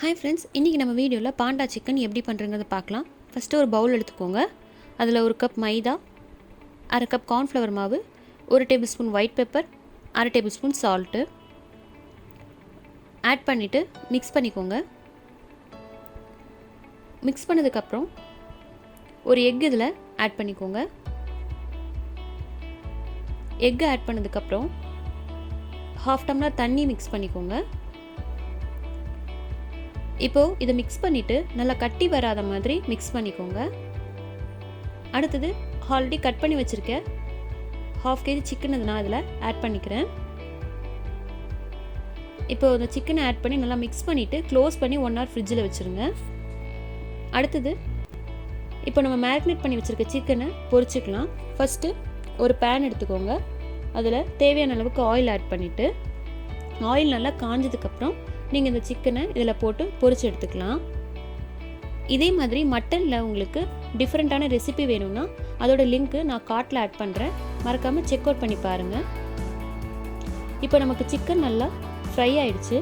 Hi friends, இன்றைக்கி நம்ம வீடியோவில் பாண்டா சிக்கன் எப்படி பண்ணுறங்கிறத பார்க்கலாம். ஃபஸ்ட்டு ஒரு பவுல் எடுத்துக்கோங்க. அதில் 1 கப் மைதா, 1/2 கப் கார்ன்ஃப்ளவர் மாவு, 1 tablespoon white pepper, 1/2 tablespoon salt add பண்ணிவிட்டு மிக்ஸ் பண்ணிக்கோங்க. மிக்ஸ் பண்ணதுக்கப்புறம் ஒரு எக் இதில் ஆட் பண்ணிக்கோங்க. எக்கு ஆட் பண்ணதுக்கப்புறம் 1/2 டம்ளர் தண்ணி மிக்ஸ் பண்ணிக்கோங்க. இப்போது இதை மிக்ஸ் பண்ணிவிட்டு நல்லா கட்டி வராத மாதிரி மிக்ஸ் பண்ணிக்கோங்க. அடுத்தது ஆல்ரெடி கட் பண்ணி வச்சுருக்கேன் 1/2 kg சிக்கன் நான் இதில் ஆட் பண்ணிக்கிறேன். இப்போது இந்த சிக்கனை ஆட் பண்ணி நல்லா மிக்ஸ் பண்ணிவிட்டு க்ளோஸ் பண்ணி 1 hour ஃப்ரிட்ஜில் வச்சுருங்க. அடுத்தது இப்போ நம்ம மேரினேட் பண்ணி வச்சுருக்க சிக்கனை பொரிச்சிக்கலாம். ஃபஸ்ட்டு ஒரு பேன் எடுத்துக்கோங்க. அதில் தேவையான அளவுக்கு ஆயில் ஆட் பண்ணிவிட்டு ஆயில் நல்லா காஞ்சதுக்கப்புறம் நீங்கள் இந்த சிக்கனை இதில் போட்டு பொரிச்சு எடுத்துக்கலாம். இதே மாதிரி மட்டனில் உங்களுக்கு டிஃப்ரெண்ட்டான ரெசிபி வேணும்னா அதோட லிங்க்கு நான் கார்ட்டில் ஆட் பண்ணுறேன். மறக்காமல் செக் அவுட் பண்ணி பாருங்கள். இப்போ நமக்கு சிக்கன் நல்லா ஃப்ரை ஆயிடுச்சு.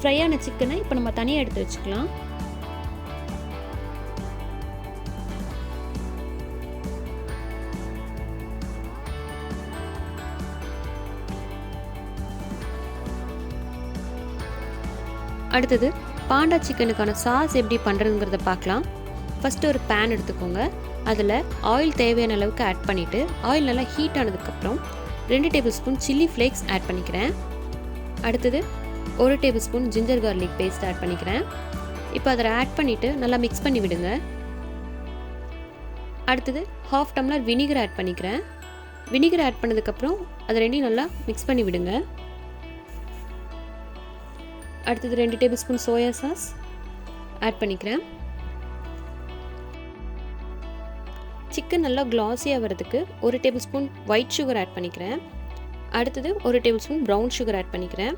ஃப்ரையான சிக்கனை இப்போ நம்ம தனியாக எடுத்து வச்சுக்கலாம். அடுத்தது பாண்டா சிக்கனுக்கான சாஸ் எப்படி பண்ணுறதுங்கிறத பார்க்கலாம். ஃபஸ்ட்டு ஒரு பேன் எடுத்துக்கோங்க. அதில் ஆயில் தேவையான அளவுக்கு ஆட் பண்ணிவிட்டு ஆயில் நல்லா ஹீட் ஆனதுக்கப்புறம் 2 tablespoon chilli flakes add பண்ணிக்கிறேன். அடுத்தது 1 tablespoon ginger garlic paste add பண்ணிக்கிறேன். இப்போ அதை ஆட் பண்ணிவிட்டு நல்லா மிக்ஸ் பண்ணி விடுங்க. அடுத்தது 1/2 டம்ளர் வினிகர் ஆட் பண்ணிக்கிறேன். வினிகர் ஆட் பண்ணதுக்கப்புறம் அதை ரெண்டையும் நல்லா மிக்ஸ் பண்ணி விடுங்க. அடுத்தது 2 tablespoon soya sauce add பண்ணிக்கிறேன். சிக்கன் நல்லா க்ளாஸியாக வரதுக்கு 1 tablespoon white sugar add பண்ணிக்கிறேன். அடுத்தது 1 tablespoon brown sugar add பண்ணிக்கிறேன்.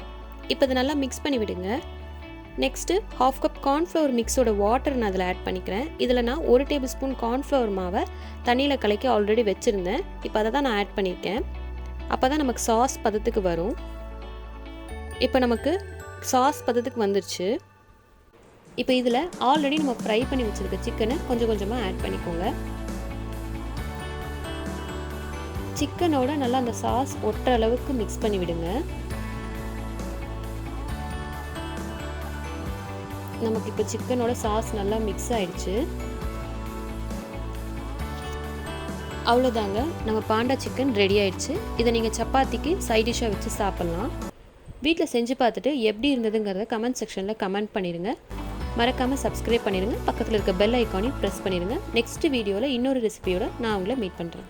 இப்போ இதை நல்லா மிக்ஸ் பண்ணி விடுங்க. நெக்ஸ்ட்டு 1/2 கப் கார்ன்ஃப்ளவர் மிக்ஸோட வாட்டர் நான் அதில் ஆட் பண்ணிக்கிறேன். இதில் நான் 1 டேபிள் ஸ்பூன் கார்ன்ஃப்ளவர் மாவை தண்ணியில் கலக்கி ஆல்ரெடி வச்சுருந்தேன். இப்போ அதை தான் நான் ஆட் பண்ணியிருக்கேன். அப்போ தான் நமக்கு சாஸ் பதத்துக்கு வரும். இப்போ நமக்கு சாஸ் பதத்துக்கு வந்துருச்சு. இப்போ இதில் ஆல்ரெடி நம்ம ஃப்ரை பண்ணி வச்சுருக்க சிக்கனை கொஞ்சம் கொஞ்சமாக ஆட் பண்ணிக்கோங்க. சிக்கனோட நல்லா அந்த சாஸ் ஒட்டுற அளவுக்கு மிக்ஸ் பண்ணி விடுங்க. நமக்கு இப்போ சிக்கனோட சாஸ் நல்லா மிக்ஸ் ஆயிடுச்சு. அவ்வளோதாங்க, நம்ம பாண்டா சிக்கன் ரெடி ஆயிடுச்சு. இதை நீங்கள் சப்பாத்திக்கு சைட் டிஷ்ஷாக வச்சு சாப்பிட்லாம். வீட்டில் செஞ்சு பார்த்துட்டு எப்படி இருந்ததுங்கிறத கமெண்ட் செக்ஷனில் கமெண்ட் பண்ணிடுங்க. மறக்காமல் சப்ஸ்கிரைப் பண்ணிடுங்க. பக்கத்தில் இருக்க பெல் ஐக்கானையும் ப்ரெஸ் பண்ணிடுங்க. நெக்ஸ்ட் வீடியோவில் இன்னொரு ரெசிபியோட நான் உங்களை மீட் பண்ணுறேன்.